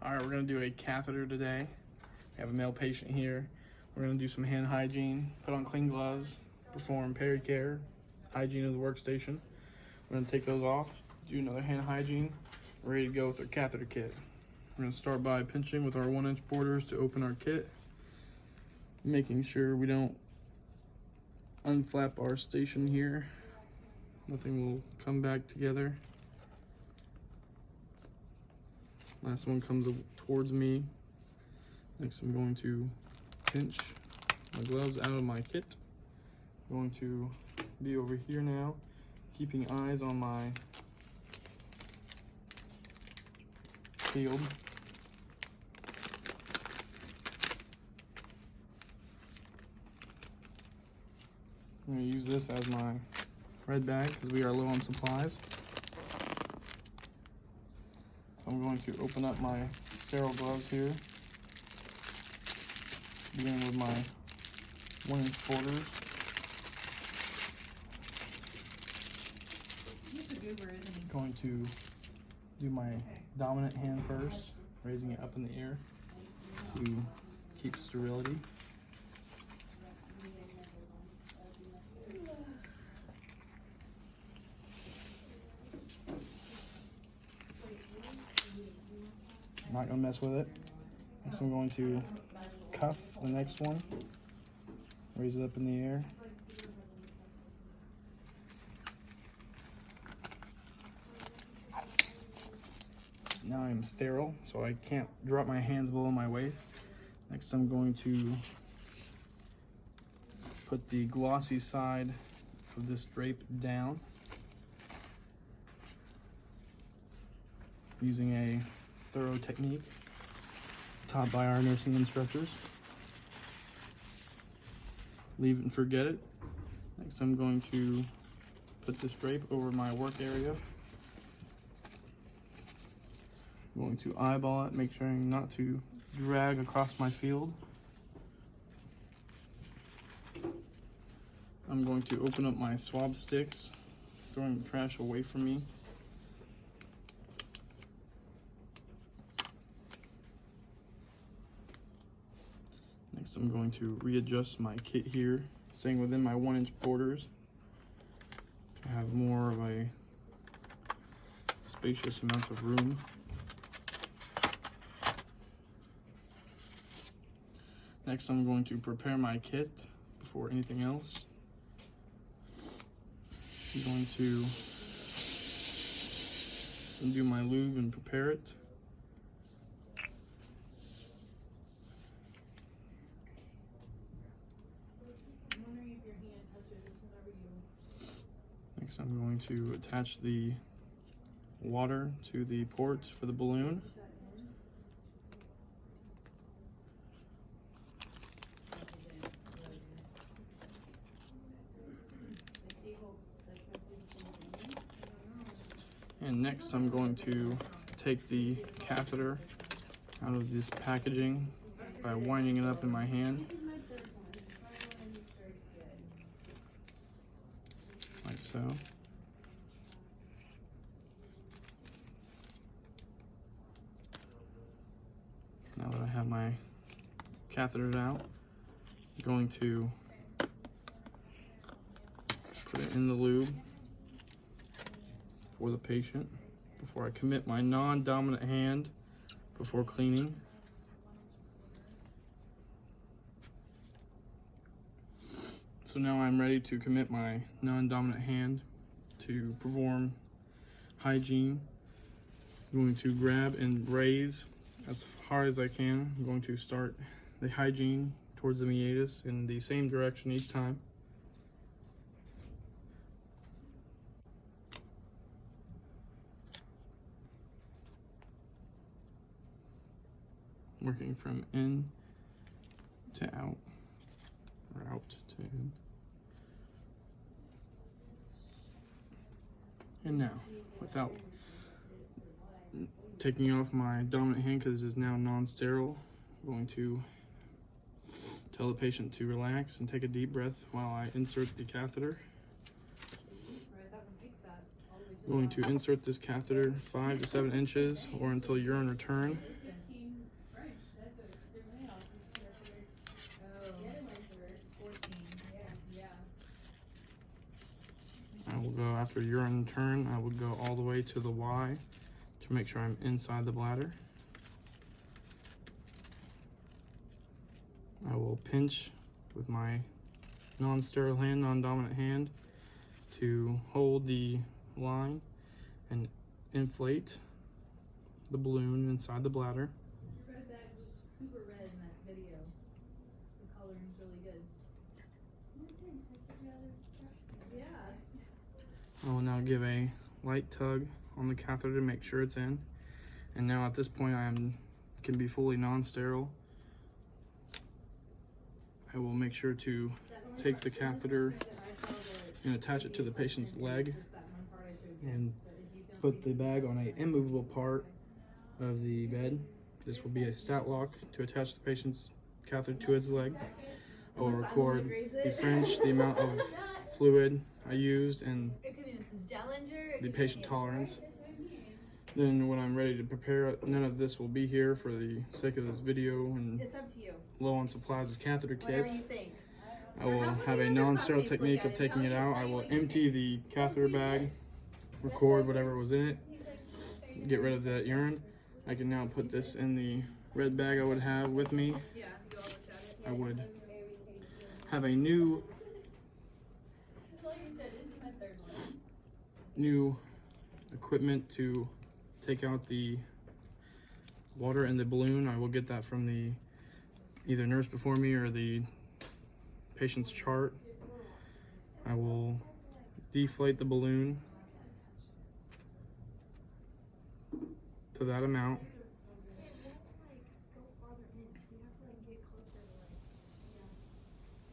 All right, we're gonna do a catheter today. We have a male patient here. We're gonna do some hand hygiene, put on clean gloves, perform peri-care, hygiene of the workstation. We're gonna take those off, do another hand hygiene. We're ready to go with our catheter kit. We're gonna start by pinching with our 1-inch borders to open our kit, making sure we don't unflap our station here. Nothing will come back together. Last one comes towards me. Next, I'm going to pinch my gloves out of my kit. I'm going to be over here now, keeping eyes on my field. I'm going to use this as my red bag because we are low on supplies. So I'm going to open up my sterile gloves here, beginning with my 1-inch borders. Going to do my dominant hand first, raising it up in the air to keep sterility. I'm not going to mess with it. Next I'm going to cuff the next one, raise it up in the air. Now I'm sterile, so I can't drop my hands below my waist. Next I'm going to put the glossy side of this drape down using a thorough technique taught by our nursing instructors. Leave it and forget it. Next I'm going to put this drape over my work area. I'm going to eyeball it, make sure not to drag across my field. I'm going to open up my swab sticks, throwing the trash away from me. Next I'm going to readjust my kit here, staying within my 1-inch borders to have more of a spacious amount of room. Next I'm going to prepare my kit before anything else. I'm going to do my lube and prepare it. Next I'm going to attach the water to the ports for the balloon. And next I'm going to take the catheter out of this packaging by winding it up in my hand, like so. Now that I have my catheters out, I'm going to put it in the lube for the patient before I commit my non-dominant hand before cleaning. So now I'm ready to commit my non-dominant hand to perform hygiene. I'm going to grab and raise as hard as I can. I'm going to start the hygiene towards the meatus in the same direction each time. Working from in to out, or out to in. And now, without taking off my dominant hand because it is now non-sterile, I'm going to tell the patient to relax and take a deep breath while I insert the catheter. I'm going to insert this catheter 5 to 7 inches or until urine return. will go, after urine turn, I will go all the way to the Y to make sure I'm inside the bladder. I will pinch with my non-sterile hand, non-dominant hand, to hold the line and inflate the balloon inside the bladder. Your red bag looks super red in that video. The coloring's really good. Yeah. I will now give a light tug on the catheter to make sure it's in. And now at this point can be fully non-sterile. I will make sure to take the catheter and attach it to the patient's leg and put the bag on an immovable part of the bed. This will be a stat lock to attach the patient's catheter to his leg. I will record the French, the amount of fluid I used, and the patient tolerance. Then when I'm ready to prepare, none of this will be here for the sake of this video and low on supplies of catheter kits. I will have a non-sterile technique of taking it out. I will empty the catheter bag, record whatever was in it, get rid of that urine. I can now put this in the red bag I would have with me. I would have a new equipment to take out the water in the balloon. I will get that from the either nurse before me or the patient's chart. I will deflate the balloon to that amount.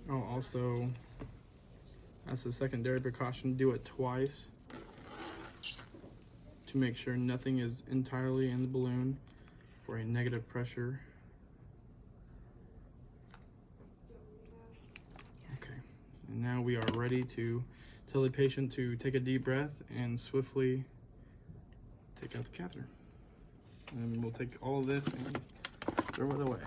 I'll also, as a secondary precaution, do it twice to make sure nothing is entirely in the balloon for a negative pressure. Okay, and now we are ready to tell the patient to take a deep breath and swiftly take out the catheter. And we'll take all of this and throw it away.